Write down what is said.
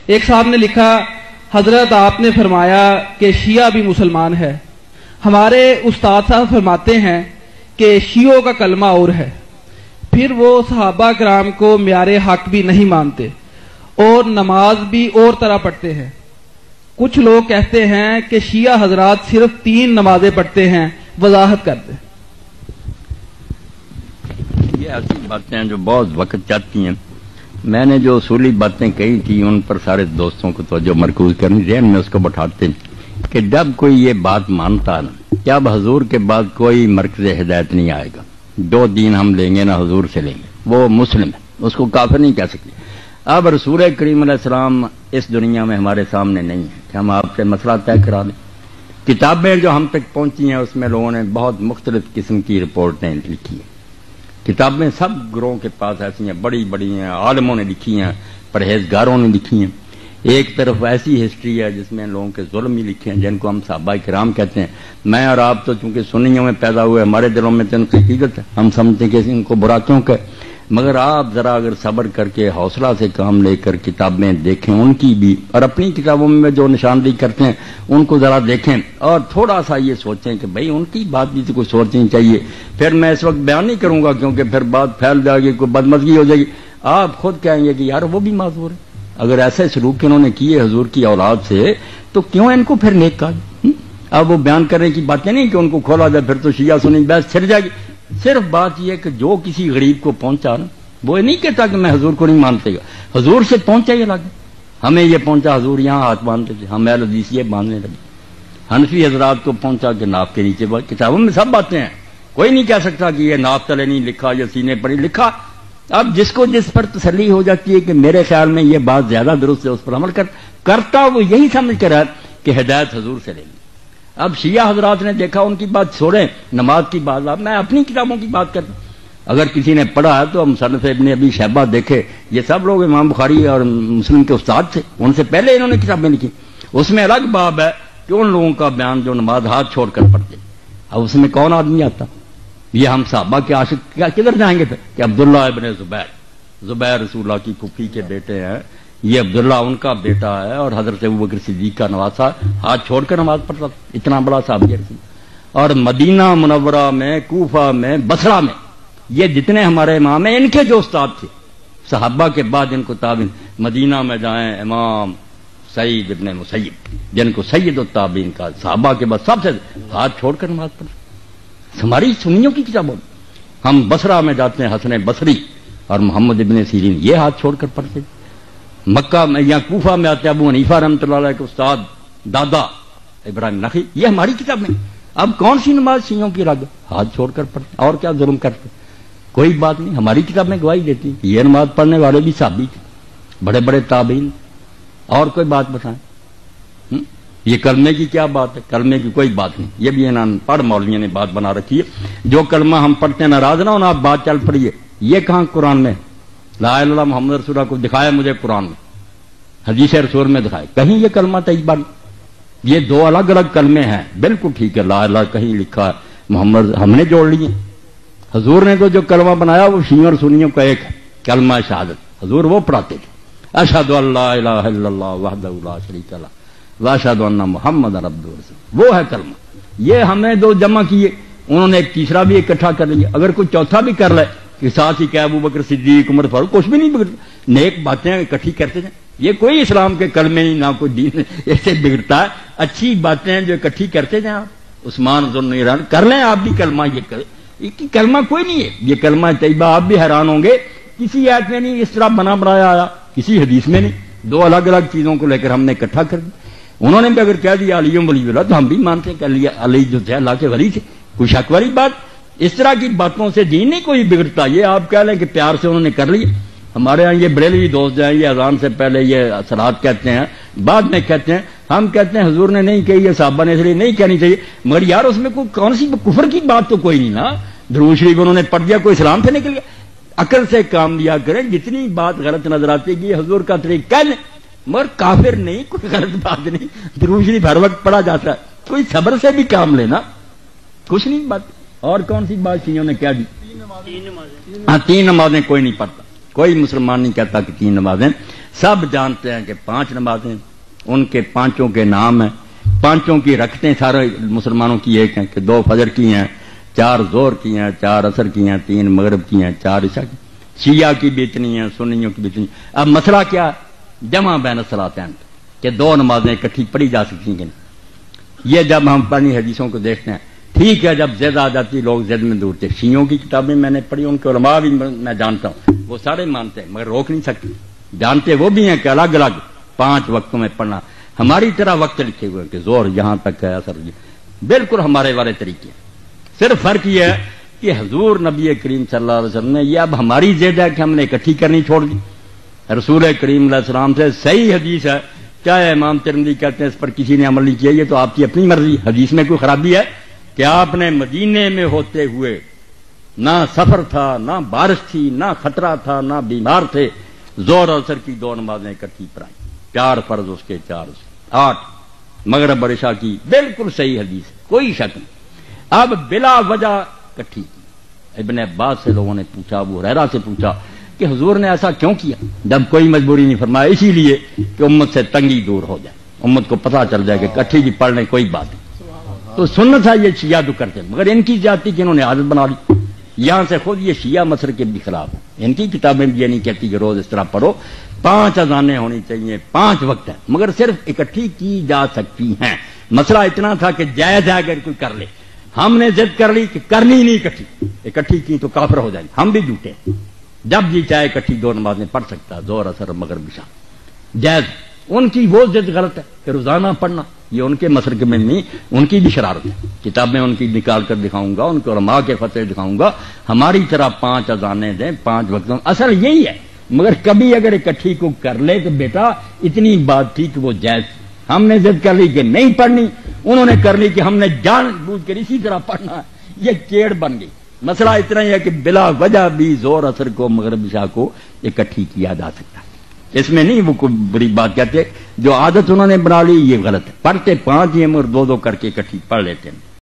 ایک صاحب نے لکھا، حضرت آپ نے فرمایا کہ شیعہ بھی مسلمان ہے۔ ہمارے استاد صاحب فرماتے ہیں کہ شیعوں کا کلمہ اور ہے، پھر وہ صحابہ کرام کو معیار حق بھی نہیں مانتے اور نماز بھی اور طرح پڑھتے ہیں۔ کچھ لوگ کہتے ہیں کہ شیعہ حضرات صرف 3 نمازیں پڑھتے ہیں، وضاحت کر دیں۔ یہ ایسی باتیں ہیں جو بہت وقت چاہتی ہیں۔ میں نے جو اصولی باتیں کہی تھی ان پر سارے دوستوں کو توجہ مرکوز کرنی، ذہن میں اس کو بٹھاتے ہیں کہ جب کوئی یہ بات مانتا نا کہ اب حضور کے بعد کوئی مرکز ہدایت نہیں آئے گا، جو دین ہم لیں گے نا حضور سے لیں گے، وہ مسلم ہے، اس کو کافر نہیں کہہ سکتے۔ اب رسول کریم علیہ السلام اس دنیا میں ہمارے سامنے نہیں ہے کہ ہم آپ سے مسئلہ طے کرا دیں۔ کتابیں جو ہم تک پہنچی ہیں اس میں لوگوں نے بہت مختلف قسم کی رپورٹیں لکھی ہیں۔ کتابیں سب گروہوں کے پاس ایسی ہیں، بڑی بڑی ہیں، عالموں نے لکھی ہیں، پرہیزگاروں نے لکھی ہیں۔ ایک طرف ایسی ہسٹری ہے جس میں لوگوں کے ظلم ہی لکھے ہیں جن کو ہم صحابہ کرام کہتے ہیں۔ میں اور آپ تو چونکہ سنیوں میں پیدا ہوئے، ہمارے دلوں میں تو ان کی حقیقت ہے، ہم سمجھتے ہیں کہ ان کو برا کیوں کہ، مگر آپ ذرا اگر صبر کر کے حوصلہ سے کام لے کر کتابیں دیکھیں ان کی بھی، اور اپنی کتابوں میں جو نشاندہی کرتے ہیں ان کو ذرا دیکھیں اور تھوڑا سا یہ سوچیں کہ بھئی ان کی بات بھی تو کوئی سوچنی چاہیے۔ پھر میں اس وقت بیان نہیں کروں گا کیونکہ پھر بات پھیل جائے گی، کوئی بدمزگی ہو جائے گی، آپ خود کہیں گے کہ یار وہ بھی معذور ہے۔ اگر ایسے سلوک انہوں نے کیے حضور کی اولاد سے تو کیوں ان کو پھر نیک کہا؟ اب وہ بیان کرنے کی باتیں نہیں کہ ان کو کھولا جائے، پھر تو شیعہ سنی بحث چھڑ جائے گی۔ صرف بات یہ کہ جو کسی غریب کو پہنچا نا، وہ نہیں کہتا کہ میں حضور کو نہیں مانتے گا، حضور سے پہنچا یہ لگے، ہمیں یہ پہنچا حضور یہاں ہاتھ باندھتے تھے، ہم اہل حدیث یہ باندھنے لگے۔ حنفی حضرات کو پہنچا کہ ناف کے نیچے بات، کتابوں میں سب باتیں ہیں، کوئی نہیں کہہ سکتا کہ یہ ناف تلے نہیں لکھا یا سینے پر نہیں لکھا۔ اب جس کو جس پر تسلی ہو جاتی ہے کہ میرے خیال میں یہ بات زیادہ درست ہے اس پر عمل کرتا وہ یہی سمجھ کر ہے کہ ہدایت حضور سے لے لی۔ اب شیعہ حضرات نے دیکھا ان کی بات چھوڑیں، نماز کی بات، اب میں اپنی کتابوں کی بات کرتا ہوں۔ اگر کسی نے پڑھا ہے تو مصنف ابن ابی شیبہ دیکھے، یہ سب لوگ امام بخاری اور مسلم کے استاد تھے، ان سے پہلے انہوں نے کتابیں لکھی۔ اس میں الگ باب ہے کہ ان لوگوں کا بیان جو نماز ہاتھ چھوڑ کر پڑھتے، اب اس میں کون آدمی آتا؟ یہ ہم صحابہ کے عاشق کدھر جائیں گے پھر کہ عبداللہ ابن زبیر رسول اللہ کی پھوپھی کے بیٹے ہیں، یہ عبداللہ ان کا بیٹا ہے اور حضرت ابوبکر صدیق کا نواسا، ہاتھ چھوڑ کر نماز پڑھتا، اتنا بڑا صحابی رسول۔ اور مدینہ منورہ میں، کوفہ میں، بصرہ میں یہ جتنے ہمارے امام ہیں ان کے جو استاد تھے صحابہ کے بعد ان کو تابعین، مدینہ میں جائیں امام سعید ابن مسیب جن کو سید التابعین کا، صحابہ کے بعد سب سے ہاتھ چھوڑ کر نماز پڑھتے۔ ہماری سنیوں کی کتابوں میں ہم بصرہ میں جاتے ہیں، حسن بصری اور محمد ابن سیرین یہ ہاتھ چھوڑ کر پڑھتے۔ مکہ میں یا کوفہ میں آتے ابو حنیفہ رحمۃ اللہ علیہ کے استاد دادا ابراہیم نخعی، یہ ہماری کتاب میں۔ اب کون سی نماز شیعوں کی الگ، ہاتھ چھوڑ کر پڑھتے اور کیا ظلم کرتے؟ کوئی بات نہیں، ہماری کتاب میں گواہی دیتی ہے یہ نماز پڑھنے والے بھی صحابی تھے، بڑے بڑے تابعین۔ اور کوئی بات بتائیں، یہ کلمے کی کیا بات ہے؟ کلمے کی کوئی بات نہیں، یہ بھی انہوں پڑھ مولویوں نے بات بنا رکھی ہے، جو کلمہ ہم پڑھتے ہیں ناراض نہ ہونا، آپ بات چل پڑی ہے، یہ کہاں قرآن میں؟ لا الہ الا اللہ محمد رسول اللہ کو دکھایا مجھے قرآن میں، حدیث رسول میں دکھائے، کہیں یہ کلمہ طیبہ نہیں۔ یہ دو الگ الگ کلمے ہیں، بالکل ٹھیک ہے، لا الہ کہیں لکھا ہے، محمد ہم نے جوڑ لیے۔ حضور نے تو جو کلمہ بنایا وہ شیعوں اور سنیوں کا ایک ہے، کلمہ شہادت، حضور وہ پڑھاتے تھے، اشہد ان لا الہ الا اللہ وحدہ لا شریک لہ واشہد ان محمد عبدہ ورسولہ، وہ ہے کلمہ۔ یہ ہمیں دو جمع کیے، انہوں نے ایک تیسرا بھی اکٹھا کر لیا، اگر کوئی چوتھا بھی کر لے کہ ساتھ ہی کہ ابو بکر صدیق عمر فاروق، کچھ بھی نہیں بگڑتا، نیک باتیں اکٹھی کرتے جائیں، یہ کوئی اسلام کے کلمے نہیں، نہ کوئی دین ایسے بگڑتا ہے، اچھی باتیں جو اکٹھی کرتے جائیں آپ، عثمان ذوالنورین کر لیں آپ بھی کلمہ، یہ کریں، یہ کلمہ کوئی نہیں ہے، یہ کلمہ طیبہ۔ آپ بھی حیران ہوں گے کسی آیت میں نہیں اس طرح بنا بنایا آیا، کسی حدیث میں نہیں، دو الگ الگ چیزوں کو لے کر ہم نے اکٹھا کر دیا۔ انہوں نے بھی اگر کہہ دیا علی ولی اللہ تو ہم بھی مانتے ہیں کہ علی جو تھے اللہ کے ولی تھے، کوئی شک والی بات؟ اس طرح کی باتوں سے دین نہیں کوئی بگڑتا، یہ آپ کہہ لیں کہ پیار سے انہوں نے کر لیا۔ ہمارے ہاں یہ بریلوی دوست جائیں، یہ اذان سے پہلے یہ صلات کہتے ہیں، بعد میں کہتے ہیں، ہم کہتے ہیں حضور نے نہیں کہی، یہ صحابہ نے اس لیے نہیں کہنی چاہیے، مگر یار اس میں کوئی کون سی کفر کی بات تو کوئی نہیں نا، درود شریف انہوں نے پڑھ دیا، کوئی اسلام سے نکل گیا؟ عقل سے کام لیا کریں، جتنی بات غلط نظر آتی ہے کہ حضور کا طریقہ کہہ لیں، مگر کافر نہیں، کوئی غلط بات نہیں، درود شریف ہر وقت پڑھا جاتا ہے، کوئی صبر سے بھی کام لینا، کچھ نہیں بات۔ اور کون سی بات شیعوں نے کہہ دی؟ ہاں 3 نمازیں کوئی نہیں پڑھتا، کوئی مسلمان نہیں کہتا کہ 3 نمازیں، سب جانتے ہیں کہ 5 نمازیں ان کے 5 کے نام ہیں، 5 کی رکھتے سارے مسلمانوں کی ایک ہیں کہ 2 فجر کی ہیں، 4 ظہر کی ہیں، 4 عصر کی ہیں، 3 مغرب کی ہیں، 4 عشاء کی، شیعہ کی بھی اتنی ہیں، سنیوں کی بھی اتنی۔ اب مسئلہ کیا ہے؟ جمع بین الصلاتین، کہ 2 نمازیں اکٹھی پڑھی جا سکتی ہیں کہ نہیں۔ یہ جب ہم پرانی حدیثوں کو دیکھتے ہیں، ٹھیک ہے جب زد آ جاتی لوگ زد میں دور تھے، شیعوں کی کتابیں میں نے پڑھی، ان کے علماء بھی میں جانتا ہوں، وہ سارے مانتے ہیں مگر روک نہیں سکتے، جانتے وہ بھی ہیں کہ الگ الگ 5 وقتوں میں پڑھنا، ہماری طرح وقت لکھے ہوئے کہ زور یہاں تک ہے، اثر بالکل ہمارے والے طریقے ہیں۔ صرف فرق یہ ہے کہ حضور نبی کریم صلی اللہ علیہ وسلم نے یہ اب ہماری زد ہے کہ ہم نے اکٹھی کرنی چھوڑ دی۔ رسول کریم علیہ السلام سے صحیح حدیث ہے، چاہے امام ترمذی کہتے ہیں اس پر کسی نے عمل نہیں کیا، یہ تو آپ کی اپنی مرضی، حدیث میں کوئی خرابی ہے کہ آپ نے مدینے میں ہوتے ہوئے نہ سفر تھا، نہ بارش تھی، نہ خطرہ تھا، نہ بیمار تھے، زور اور عصر کی 2 نمازیں اکٹھی پڑھائیں، 4 فرض اس کے 4 8 مغرب اور عشاء کی، بالکل صحیح حدیث، کوئی شک نہیں۔ اب بلا وجہ اکٹھی کی۔ ابن عباس سے لوگوں نے پوچھا، ابو ہریرہ سے پوچھا کہ حضور نے ایسا کیوں کیا؟ جب کوئی مجبوری نہیں فرمایا، اسی لیے کہ امت سے تنگی دور ہو جائے، امت کو پتہ چل جائے کہ اکٹھی بھی پڑھ لیں کوئی بات نہیں۔ تو سنت ہے یہ شیعہ جو کرتے ہیں، مگر ان کی جاتی کہ انہوں نے عادت بنا لی، یہاں سے خود یہ شیعہ مسلک کے بھی خلاف ہیں، ان کی کتابیں بھی یہ نہیں کہتی کہ روز اس طرح پڑھو، 5 اذانیں ہونی چاہیے، 5 وقت ہیں، مگر صرف اکٹھی کی جا سکتی ہیں۔ مسئلہ اتنا تھا کہ جائز ہے اگر کوئی کر لے، ہم نے ضد کر لی کہ کرنی نہیں اکٹھی کی تو کافر ہو جائیں گے، ہم بھی جھوٹے ہیں، جب جی چاہے اکٹھی 2 نمازیں پڑھ سکتا ہے، ظہر عصر مغرب عشاء جائز۔ ان کی وہ ضد غلط ہے کہ روزانہ پڑھنا، یہ ان کے مسلک میں نہیں، ان کی بھی شرارت ہے، کتابیں ان کی نکال کر دکھاؤں گا، ان کے علماء کے فتوے دکھاؤں گا، ہماری طرح 5 اذانیں دیں 5 وقتوں، اصل یہی ہے۔ مگر کبھی اگر اکٹھی کو کر لے تو بیٹا اتنی بات تھی کہ وہ جائز، ہم نے ضد کر لی کہ نہیں پڑھنی، انہوں نے کر لی کہ ہم نے جان بوجھ کر اسی طرح پڑھنا ہے، یہ کیڑ بن گئی۔ مسئلہ اتنا ہی ہے کہ بلا وجہ بھی زور عصر کو مغرب عشاء کو اکٹھی کیا جا سکتا ہے، اس میں نہیں وہ کوئی بری بات کہتے، جو عادت انہوں نے بنا لی یہ غلط ہے، پڑھتے 5 ہی مگر 2 کر کے اکٹھی پڑھ لیتے ہیں۔